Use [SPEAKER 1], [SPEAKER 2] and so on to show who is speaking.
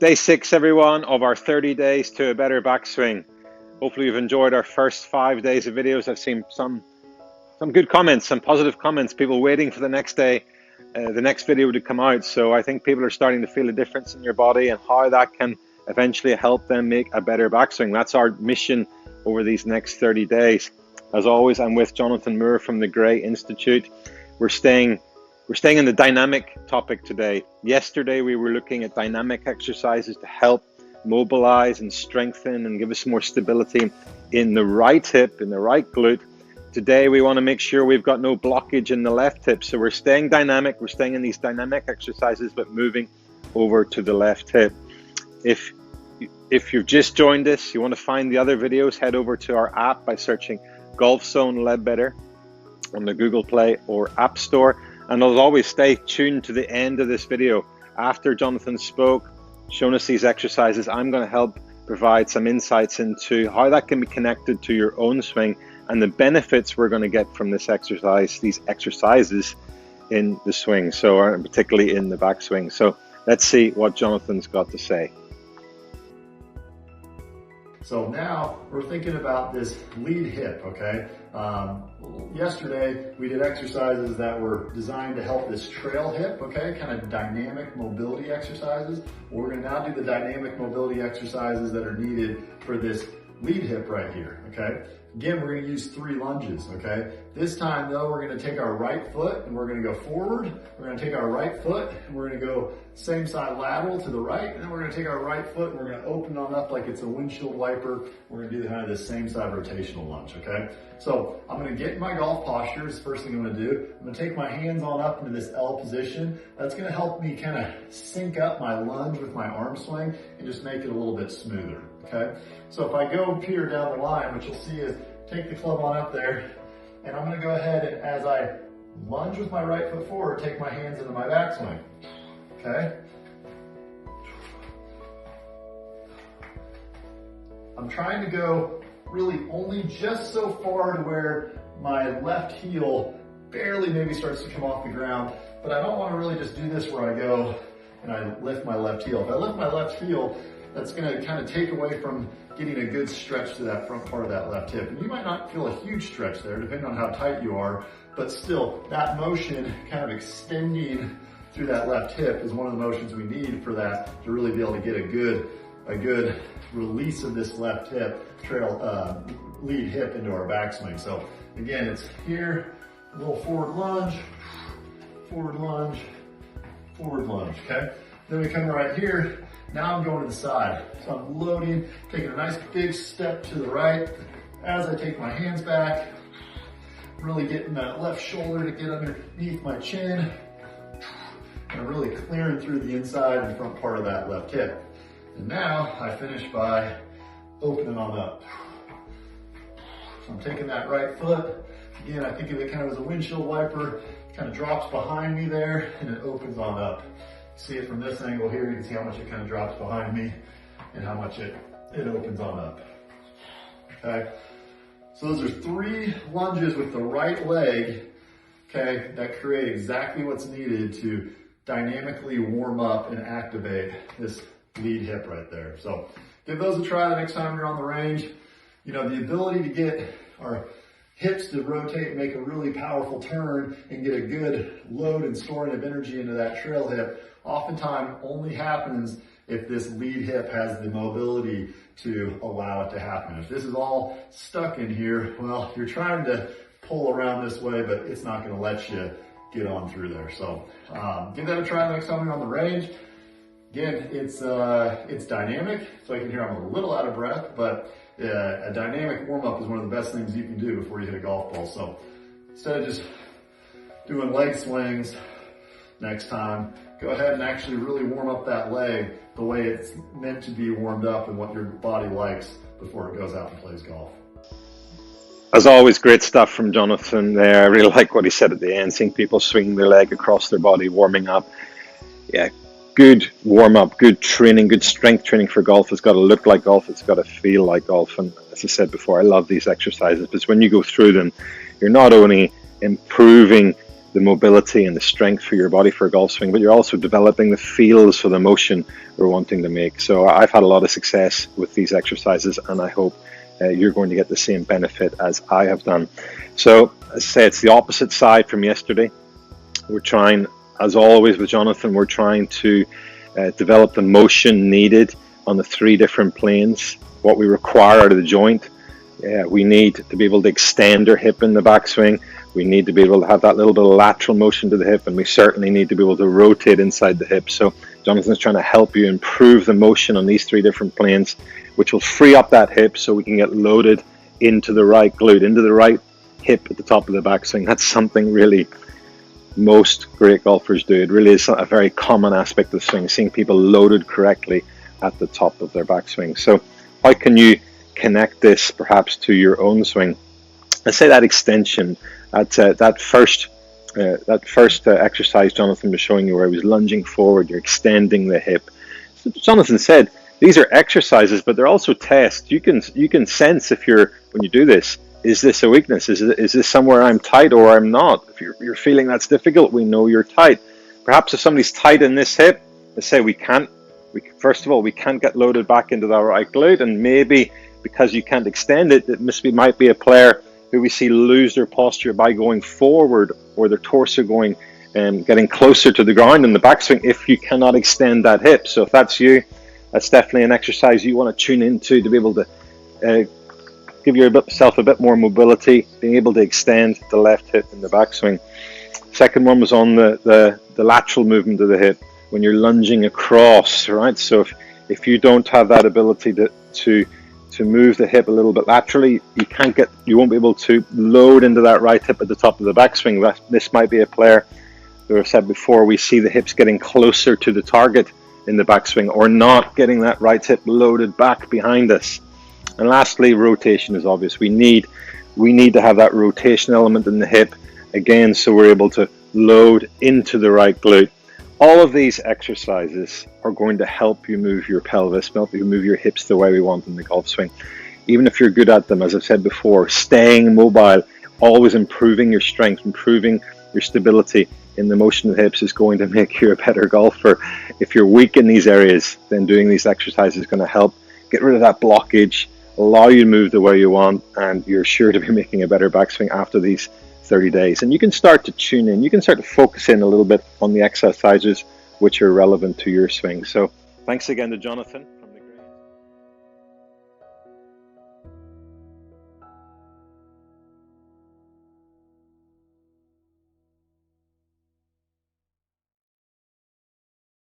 [SPEAKER 1] Day 6, everyone, of our 30 days to a better backswing. Hopefully you've enjoyed our first 5 days of videos. I've seen some good comments, some positive comments, people waiting for the next day, the next video to come out. So I think people are starting to feel a difference in your body and how that can eventually help them make a better backswing. That's our mission over these next 30 days. As always, I'm with Jonathan Moore from the Gray Institute. We're staying in the dynamic topic today. Yesterday, we were looking at dynamic exercises to help mobilize and strengthen and give us more stability in the right hip, in the right glute. Today, we want to make sure we've got no blockage in the left hip. So we're staying dynamic. We're staying in these dynamic exercises, but moving over to the left hip. If you've just joined us, you want to find the other videos, head over to our app by searching GOLFZON LEADBETTER on the Google Play or App Store. And as always, stay tuned to the end of this video. After Jonathan spoke, shown us these exercises, I'm going to help provide some insights into how that can be connected to your own swing and the benefits we're going to get from this exercise, these exercises in the swing, so particularly in the backswing. So let's see what Jonathan's got to say.
[SPEAKER 2] So now we're thinking about this lead hip, okay? Yesterday we did exercises that were designed to help this trail hip, okay? Kind of dynamic mobility exercises. We're gonna now do the dynamic mobility exercises that are needed for this lead hip right here, okay? Again, we're gonna use 3 lunges, okay? This time though, we're gonna take our right foot and we're gonna go forward. We're gonna take our right foot and we're gonna go same side lateral to the right. And then we're gonna take our right foot and we're gonna open on up like it's a windshield wiper. We're gonna do kind of this same side rotational lunge, okay? So I'm gonna get in my golf posture is the first thing I'm gonna do. I'm gonna take my hands on up into this L position. That's gonna help me kind of sync up my lunge with my arm swing and just make it a little bit smoother, okay? So if I go here down the line, what you'll see is take the club on up there, and I'm gonna go ahead and as I lunge with my right foot forward, take my hands into my backswing, okay? I'm trying to go really only just so far to where my left heel barely maybe starts to come off the ground, but I don't wanna really just do this where I go and I lift my left heel. If I lift my left heel, that's gonna kind of take away from getting a good stretch to that front part of that left hip. And you might not feel a huge stretch there, depending on how tight you are, but still, that motion kind of extending through that left hip is one of the motions we need for that to really be able to get a good release of this left hip, lead hip into our backswing. So again, it's here, a little forward lunge, okay? Then we come right here. Now I'm going to the side. So I'm loading, taking a nice big step to the right. As I take my hands back, really getting that left shoulder to get underneath my chin, and really clearing through the inside and front part of that left hip. And now I finish by opening on up. So I'm taking that right foot. Again, I think of it kind of as a windshield wiper. It kind of drops behind me there and it opens on up. See it from this angle here, you can see how much it kind of drops behind me and how much it opens on up, okay? So those are 3 lunges with the right leg, okay, that create exactly what's needed to dynamically warm up and activate this lead hip right there. So give those a try the next time you're on the range. You know, the ability to get our hips to rotate and make a really powerful turn and get a good load and storing of energy into that trail hip oftentimes only happens if this lead hip has the mobility to allow it to happen. If this is all stuck in here, well, you're trying to pull around this way, but it's not gonna let you get on through there. So give that a try the next time you're on the range. Again, it's dynamic, so I can hear I'm a little out of breath, but a dynamic warm-up is one of the best things you can do before you hit a golf ball. So instead of just doing leg swings next time, go ahead and actually really warm up that leg the way it's meant to be warmed up and what your body likes before it goes out and plays golf.
[SPEAKER 1] As always, great stuff from Jonathan there. I really like what he said at the end, seeing people swinging their leg across their body, warming up. Yeah, good warm-up, good training, good strength training for golf. It's got to look like golf, it's got to feel like golf. And as I said before, I love these exercises because when you go through them, you're not only improving the mobility and the strength for your body for a golf swing, but you're also developing the feels for the motion we're wanting to make. So I've had a lot of success with these exercises, and I hope you're going to get the same benefit as I have done. So as I say, it's the opposite side from yesterday. We're trying, as always with Jonathan, we're trying to develop the motion needed on the 3 different planes, what we require out of the joint. We need to be able to extend our hip in the backswing. We need to be able to have that little bit of lateral motion to the hip, and we certainly need to be able to rotate inside the hip. So Jonathan's trying to help you improve the motion on these 3 different planes, which will free up that hip so we can get loaded into the right glute, into the right hip at the top of the backswing. That's something really most great golfers do. It really is a very common aspect of the swing, seeing people loaded correctly at the top of their backswing. So how can you connect this perhaps to your own swing? I say that extension, that first exercise Jonathan was showing you, where he was lunging forward, you're extending the hip. So Jonathan said these are exercises, but they're also tests. You can sense if when you do this, is this a weakness? Is this somewhere I'm tight or I'm not? If you're feeling that's difficult, we know you're tight. Perhaps if somebody's tight in this hip, let's say first of all, we can't get loaded back into that right glute, and maybe because you can't extend it, it might be a player who we see lose their posture by going forward, or their torso going and getting closer to the ground in the backswing if you cannot extend that hip. So if that's you, that's definitely an exercise you want to tune into to be able to give yourself a bit more mobility, being able to extend the left hip in the backswing. Second one was on the lateral movement of the hip when you're lunging across, right? So if you don't have that ability to move the hip a little bit laterally, you won't be able to load into that right hip at the top of the backswing. This might be a player who I've said before, we see the hips getting closer to the target in the backswing, or not getting that right hip loaded back behind us. And lastly, rotation is obvious. We need to have that rotation element in the hip again, so we're able to load into the right glute. All of these exercises are going to help you move your pelvis, help you move your hips the way we want in the golf swing. Even if you're good at them, as I've said before, staying mobile, always improving your strength, improving your stability in the motion of the hips is going to make you a better golfer. If you're weak in these areas, then doing these exercises is going to help get rid of that blockage, allow you to move the way you want, and you're sure to be making a better backswing after these 30 days. And you can start to tune in, you can start to focus in a little bit on the exercises which are relevant to your swing. So thanks again to Jonathan.